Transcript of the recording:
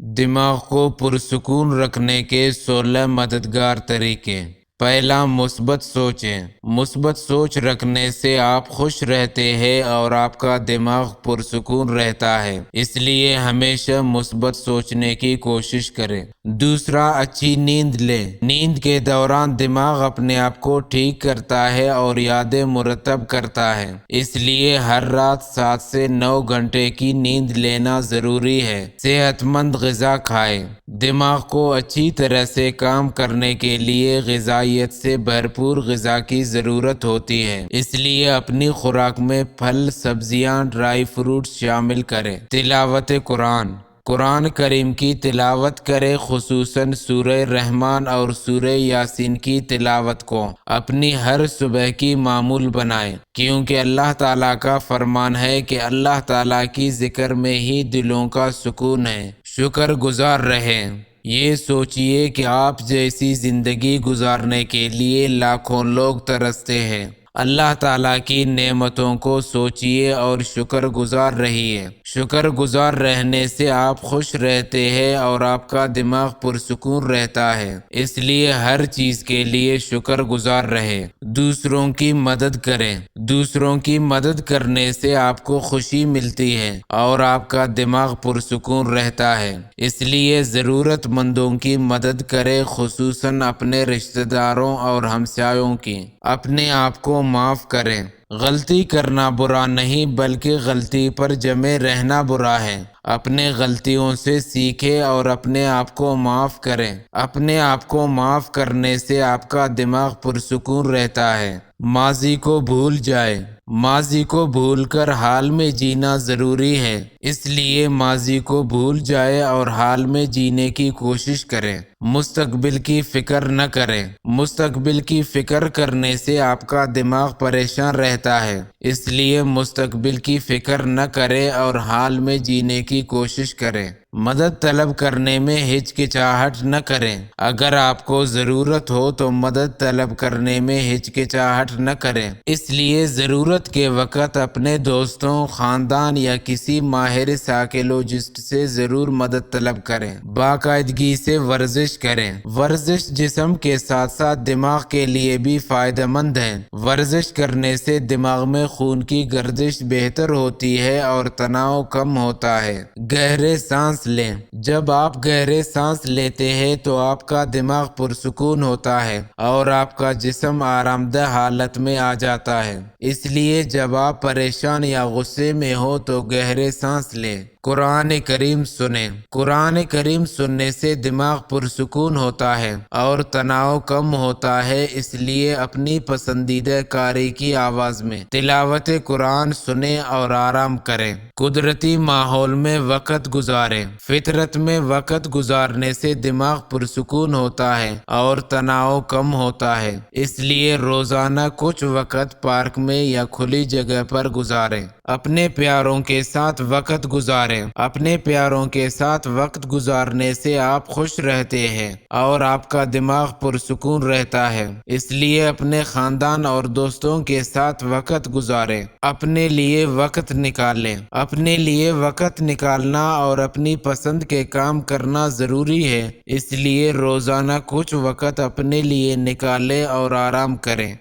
دماغ کو پرسکون رکھنے کے 16 مددگار طریقے۔ پہلا، مثبت سوچیں۔ مثبت سوچ رکھنے سے آپ خوش رہتے ہیں اور آپ کا دماغ پرسکون رہتا ہے، اس لیے ہمیشہ مثبت سوچنے کی کوشش کریں۔ دوسرا، اچھی نیند لیں۔ نیند کے دوران دماغ اپنے آپ کو ٹھیک کرتا ہے اور یادیں مرتب کرتا ہے، اس لیے ہر رات 7 سے 9 گھنٹے کی نیند لینا ضروری ہے۔ صحت مند غذا کھائیں۔ دماغ کو اچھی طرح سے کام کرنے کے لیے غذائیت سے بھرپور غذا کی ضرورت ہوتی ہے، اس لیے اپنی خوراک میں پھل، سبزیاں، ڈرائی فروٹس شامل کریں۔ تلاوت قرآن۔ قرآن کریم کی تلاوت کریں، خصوصاً سورہ رحمان اور سورہ یاسین کی تلاوت کو اپنی ہر صبح کی معمول بنائیں، کیونکہ اللہ تعالیٰ کا فرمان ہے کہ اللہ تعالیٰ کی ذکر میں ہی دلوں کا سکون ہے۔ شکر گزار رہیں۔ یہ سوچئے کہ آپ جیسی زندگی گزارنے کے لیے لاکھوں لوگ ترستے ہیں۔ اللہ تعالیٰ کی نعمتوں کو سوچئے اور شکر گزار رہیے۔ شکر گزار رہنے سے آپ خوش رہتے ہیں اور آپ کا دماغ پرسکون رہتا ہے، اس لیے ہر چیز کے لیے شکر گزار رہیں۔ دوسروں کی مدد کریں۔ دوسروں کی مدد کرنے سے آپ کو خوشی ملتی ہے اور آپ کا دماغ پرسکون رہتا ہے، اس لیے ضرورت مندوں کی مدد کریں، خصوصاً اپنے رشتہ داروں اور ہمسایوں کی۔ اپنے آپ کو معاف کریں۔ غلطی کرنا برا نہیں، بلکہ غلطی پر جمے رہنا برا ہے۔ اپنے غلطیوں سے سیکھیں اور اپنے آپ کو معاف کریں۔ اپنے آپ کو معاف کرنے سے آپ کا دماغ پرسکون رہتا ہے۔ ماضی کو بھول جائیں۔ ماضی کو بھول کر حال میں جینا ضروری ہے، اس لیے ماضی کو بھول جائیں اور حال میں جینے کی کوشش کریں۔ مستقبل کی فکر نہ کریں۔ مستقبل کی فکر کرنے سے آپ کا دماغ پریشان رہتا ہے، اس لیے مستقبل کی فکر نہ کریں اور حال میں جینے کی کوشش کریں۔ مدد طلب کرنے میں ہچکچاہٹ نہ کریں۔ اگر آپ کو ضرورت ہو تو مدد طلب کرنے میں ہچکچاہٹ نہ کریں، اس لیے ضرورت کے وقت اپنے دوستوں، خاندان یا کسی ماہر سائیکولوجسٹ سے ضرور مدد طلب کریں۔ باقاعدگی سے ورزش کریں۔ ورزش جسم کے ساتھ ساتھ دماغ کے لیے بھی فائدہ مند ہے۔ ورزش کرنے سے دماغ میں خون کی گردش بہتر ہوتی ہے اور تناؤ کم ہوتا ہے۔ گہرے سانس لیں۔ جب آپ گہرے سانس لیتے ہیں تو آپ کا دماغ پرسکون ہوتا ہے اور آپ کا جسم آرام دہ حالت میں آ جاتا ہے، اس لیے جب آپ پریشان یا غصے میں ہو تو گہرے سانس لیں۔ قرآن کریم سنیں۔ قرآن کریم سننے سے دماغ پرسکون ہوتا ہے اور تناؤ کم ہوتا ہے، اس لیے اپنی پسندیدہ قاری کی آواز میں تلاوت قرآن سنیں اور آرام کریں۔ قدرتی ماحول میں وقت گزاریں۔ فطرت میں وقت گزارنے سے دماغ پرسکون ہوتا ہے اور تناؤ کم ہوتا ہے، اس لیے روزانہ کچھ وقت پارک میں یا کھلی جگہ پر گزاریں۔ اپنے پیاروں کے ساتھ وقت گزاریں۔ اپنے پیاروں کے ساتھ وقت گزارنے سے آپ خوش رہتے ہیں اور آپ کا دماغ پرسکون رہتا ہے، اس لیے اپنے خاندان اور دوستوں کے ساتھ وقت گزاریں۔ اپنے لیے وقت نکالیں۔ اپنے لیے وقت نکالنا اور اپنی پسند کے کام کرنا ضروری ہے، اس لیے روزانہ کچھ وقت اپنے لیے نکالیں اور آرام کریں۔